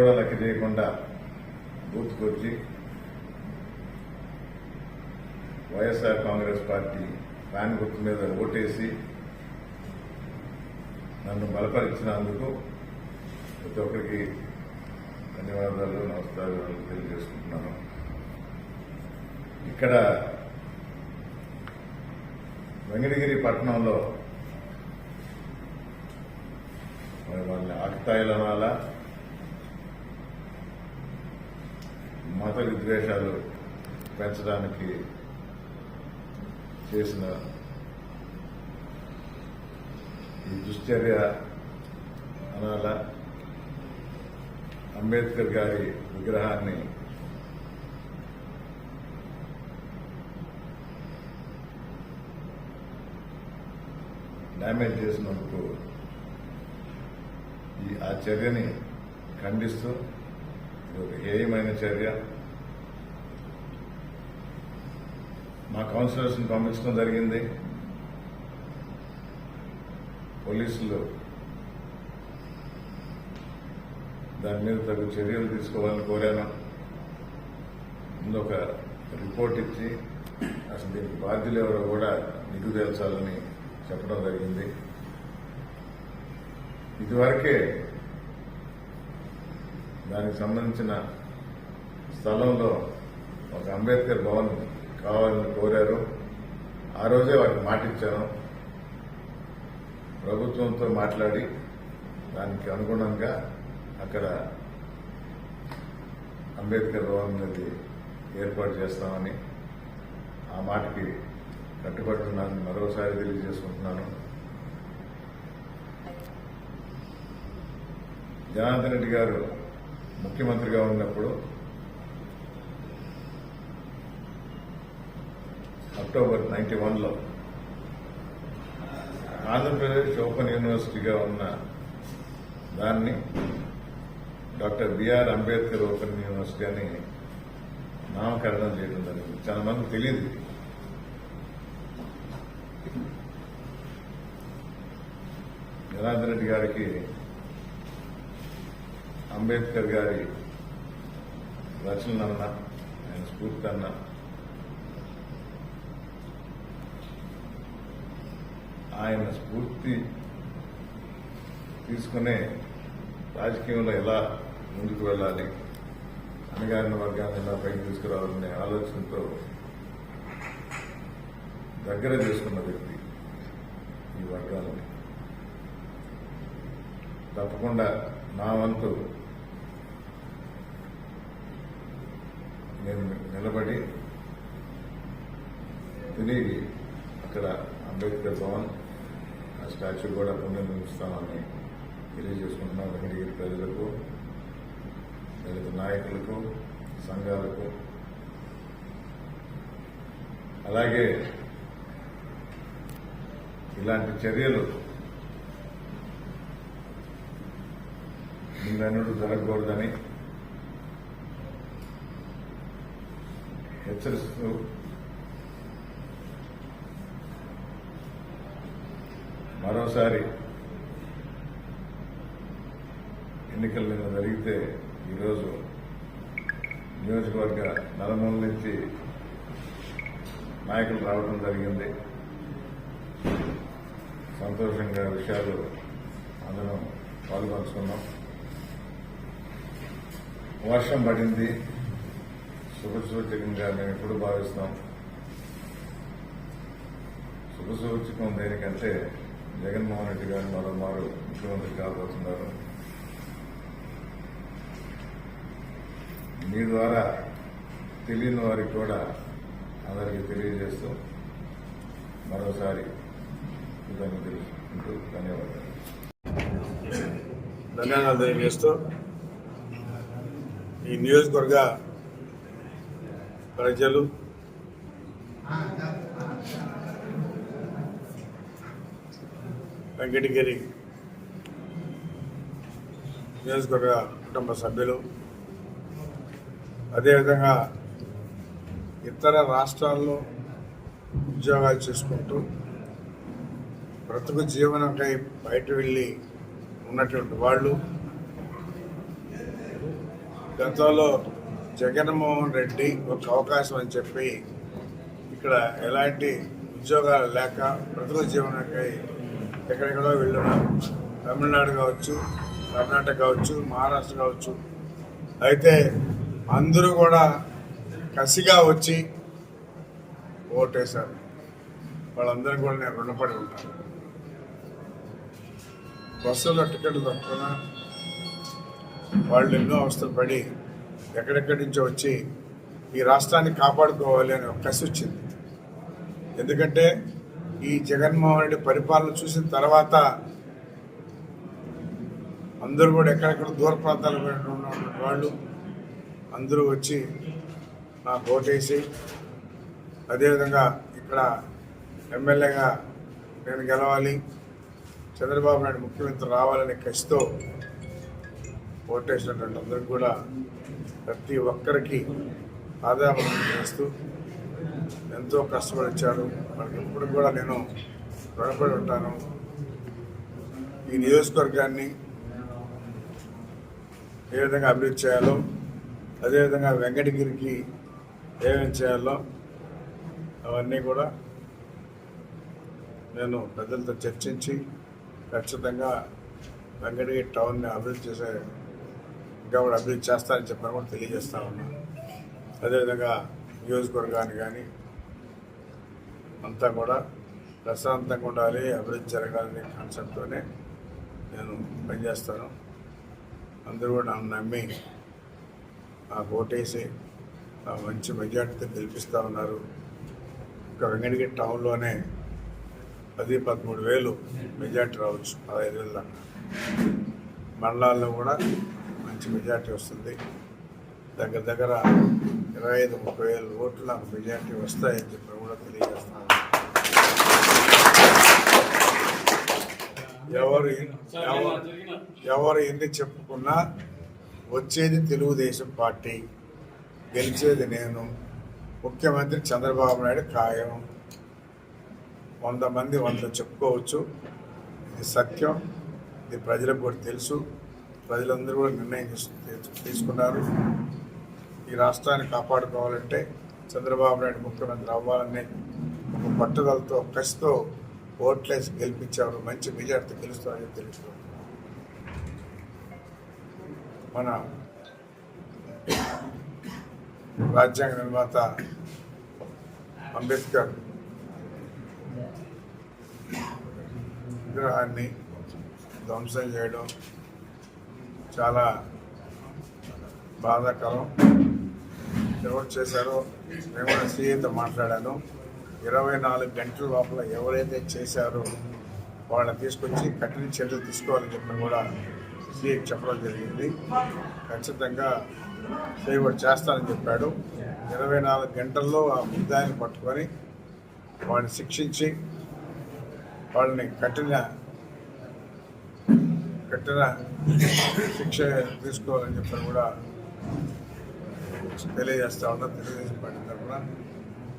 కూడా లెక్క చేయకుండా బూత్కు వచ్చి వైఎస్ఆర్ కాంగ్రెస్ పార్టీ ఫ్యాన్ గుర్తు మీద ఓటేసి నన్ను బలపరిచినందుకు ప్రతి ఒక్కరికి ధన్యవాదాలు, నమస్కారాలు తెలియజేసుకుంటున్నాను. ఇక్కడ వెంకటగిరి పట్టణంలో మరి వాళ్ళని ఆకతాయిల వల్ల మత విద్వేషాలు పెంచడానికి చేసిన ఈ దుశ్చర్య అనాల అంబేద్కర్ గారి విగ్రహాన్ని డ్యామేజ్ చేసినందుకు ఆ చర్యని ఖండిస్తూ ఇది ఒక హేయమైన చర్య. మా కౌన్సిలర్స్ని పంపించడం జరిగింది. పోలీసులు దాని మీద తగు చర్యలు తీసుకోవాలని కోరాను. ముందు ఒక రిపోర్ట్ ఇచ్చి అసలు దీనికి బాధ్యులు ఎవరో కూడా నిధులు తేల్చాలని చెప్పడం జరిగింది. ఇదివరకే దానికి సంబంధించిన స్థలంలో ఒక అంబేద్కర్ భవన్ కావాలని కోరారు. ఆ రోజే వారికి మాట ఇచ్చాను. ప్రభుత్వంతో మాట్లాడి దానికి అనుగుణంగా అక్కడ అంబేద్కర్ భవన్ అనేది ఏర్పాటు చేస్తామని ఆ మాటకి కట్టుబడుతున్నాను. మరోసారి తెలియజేసుకుంటున్నాను. జనార్దన్ రెడ్డి గారు ముఖ్యమంత్రిగా ఉన్నప్పుడు అక్టోబర్ 91లో ఆంధ్రప్రదేశ్ ఓపెన్ యూనివర్సిటీగా ఉన్న దాన్ని doctor B R Ambedkar open university అని నామకరణం చేయడం జరిగింది. చాలా మందికి తెలియదు. జనార్దన్ రెడ్డి గారికి అంబేద్కర్ గారి రచనలన్నా ఆయన స్ఫూర్తి అన్నా ఆయన స్ఫూర్తి తీసుకునే రాజకీయంలో ఎలా ముందుకు వెళ్ళాలి, అణగారిన వర్గాన్ని ఎలా పైకి తీసుకురావాలనే ఆలోచనతో దగ్గర చేసుకున్న వ్యక్తి ఈ వర్గాలని. తప్పకుండా నా వంతు నేను నిలబడి తిరిగి అక్కడ అంబేద్కర్ భవన్ ఆ స్టాచ్యూ కూడా పునర్నిర్మిస్తామని తెలియజేసుకుంటున్నాం. వెంకటగిరి ప్రజలకు, దళిత నాయకులకు, సంఘాలకు, అలాగే ఇలాంటి చర్యలు ముందన్నట్టు జరగకూడదని హెచ్చరిస్తూ మరోసారి ఎన్నికలు నిన్న జరిగితే ఈరోజు నియోజకవర్గ నలుమూల నుంచి నాయకులు రావడం జరిగింది. సంతోషంగా విషయాలు అందరం పాల్గొంచుకున్నాం. వర్షం పడింది, శుభసూచకంగా మేము ఎప్పుడు భావిస్తాం. శుభసూచకం దేనికంటే జగన్మోహన్ రెడ్డి గారు మరోమారు ముఖ్యమంత్రి కాబోతున్నారు. మీ ద్వారా తెలియని వారికి కూడా అందరికీ తెలియజేస్తూ మరోసారి ధన్యవాదాలు తెలియజేస్తూ ఈ నియోజకవర్గ ప్రజలు, వెంకటగిరి నియోజకవర్గ కుటుంబ సభ్యులు, అదేవిధంగా ఇతర రాష్ట్రాల్లో ఉద్యోగాలు చేసుకుంటూ బ్రతుకు జీవనంకై బయట వెళ్ళి ఉన్నటువంటి వాళ్ళు గతంలో జగన్మోహన్ రెడ్డి ఒక అవకాశం అని చెప్పి ఇక్కడ ఎలాంటి ఉద్యోగాలు లేక ప్రజల జీవనానికి ఎక్కడెక్కడో వెళ్ళున్నారు. తమిళనాడు కావచ్చు, కర్ణాటక కావచ్చు, మహారాష్ట్ర కావచ్చు. అయితే అందరూ కూడా కసిగా వచ్చి ఓటేశారు. వాళ్ళందరికీ కూడా నేను రుణపడి ఉంటాను. బస్సులో టికెట్లు తక్కువ వాళ్ళు ఎన్నో అవస్థలు పడి ఎక్కడెక్కడి నుంచో వచ్చి ఈ రాష్ట్రాన్ని కాపాడుకోవాలి అని ఒక కసి వచ్చింది. ఎందుకంటే ఈ జగన్మోహన్ రెడ్డి పరిపాలన చూసిన తర్వాత అందరూ కూడా ఎక్కడెక్కడ దూర ప్రాంతాలకు ఉన్న వాళ్ళు అందరూ వచ్చి నాకు ఓటేసి, అదేవిధంగా ఇక్కడ ఎమ్మెల్యేగా నేను గెలవాలి, చంద్రబాబు నాయుడు ముఖ్యమంత్రి రావాలనే కసితో ఓటేసినటువంటి అందరికి కూడా ప్రతి ఒక్కరికి ఆదాయం చేస్తూ ఎంతో కష్టపడి వచ్చాడు. మనకి ఇప్పుడు కూడా నేను రుణపడి ఉంటాను. ఈ నియోజకవర్గాన్ని ఏ విధంగా అభివృద్ధి చేయాలో, అదేవిధంగా వెంకటగిరికి ఏమేమి చేయాలో అవన్నీ కూడా నేను పెద్దలతో చర్చించి ఖచ్చితంగా వెంకటగిరి టౌన్ని అభివృద్ధి చేసే ఇంకా కూడా అభివృద్ధి చేస్తానని చెప్పని కూడా తెలియజేస్తా ఉన్నాను. అదేవిధంగా నియోజకవర్గాన్ని కానీ అంతా కూడా ప్రశాంతంగా ఉండాలి, అభివృద్ధి జరగాలనే కాన్సెప్ట్తోనే నేను పనిచేస్తాను. అందరూ కూడా నన్ను నమ్మి నాకు ఓటేసి మంచి మెజార్టీతో గెలిపిస్తూ ఉన్నారు. ఇంకా వెంకటగిరి టౌన్లోనే 10-13 వేలు మెజార్టీ రావచ్చు, 15,000 దాకా. మండలాల్లో కూడా మంచి మెజార్టీ వస్తుంది. దగ్గర దగ్గర 25-30 వేల ఓట్లు నాకు మెజార్టీ వస్తాయని చెప్పి కూడా తెలియజేస్తున్నాను. ఎవరు ఎన్ని చెప్పుకున్నా వచ్చేది తెలుగుదేశం పార్టీ, గెలిచేది నేను, ముఖ్యమంత్రి చంద్రబాబు నాయుడు ఖాయం. 100 మంది 100 చెప్పుకోవచ్చు. ఇది సత్యం. ఇది ప్రజలకు కూడా తెలుసు. ప్రజలందరూ కూడా నిర్ణయం తీసుకున్నారు. ఈ రాష్ట్రాన్ని కాపాడుకోవాలంటే చంద్రబాబు నాయుడు ముఖ్యమంత్రి అవ్వాలనే ఒక పట్టుదలతో, కసితో ఓట్లేసి గెలిపించారు. మంచి మెజార్టీ గెలుస్తారని తెలుస్తుంది. మన రాజ్యాంగ నిర్మాత అంబేద్కర్ విగ్రహాన్ని ధ్వంసం చేయడం చాలా బాధాకరం. ఎవరు చేశారో నేను కూడా సీఏతో మాట్లాడాను. 24 గంటల లోపల ఎవరైతే చేశారో వాళ్ళని తీసుకొచ్చి కఠిన చర్యలు తీసుకోవాలని చెప్పి కూడా సీఏకి చెప్పడం జరిగింది. ఖచ్చితంగా సేవ చేస్తానని చెప్పాడు. 24 గంటల్లో ఆ ముద్దాయిని పట్టుకొని వాడిని శిక్షించి వాళ్ళని కఠిన శిక్ష తీసుకోవాలని చెప్పి కూడా తెలియజేస్తా ఉన్నాం. తెలుగుదేశం పార్టీ తరఫున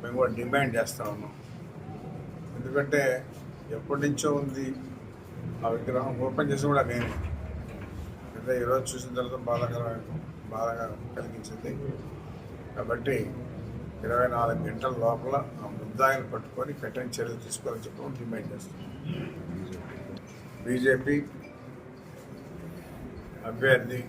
మేము కూడా డిమాండ్ చేస్తూ ఉన్నాం. ఎందుకంటే ఎప్పటి నుంచో ఉంది ఆ విగ్రహం. ఓపెన్ చేసి కూడా నేను అంటే ఈరోజు చూసిన తర్వాత బాధగా కలిగించింది. కాబట్టి 24 గంటల లోపల ఆ ముద్దాయిని పట్టుకొని కఠిన చర్యలు తీసుకోవాలని చెప్పి డిమాండ్ చేస్తాం. బీజేపీ అభ్యర్థి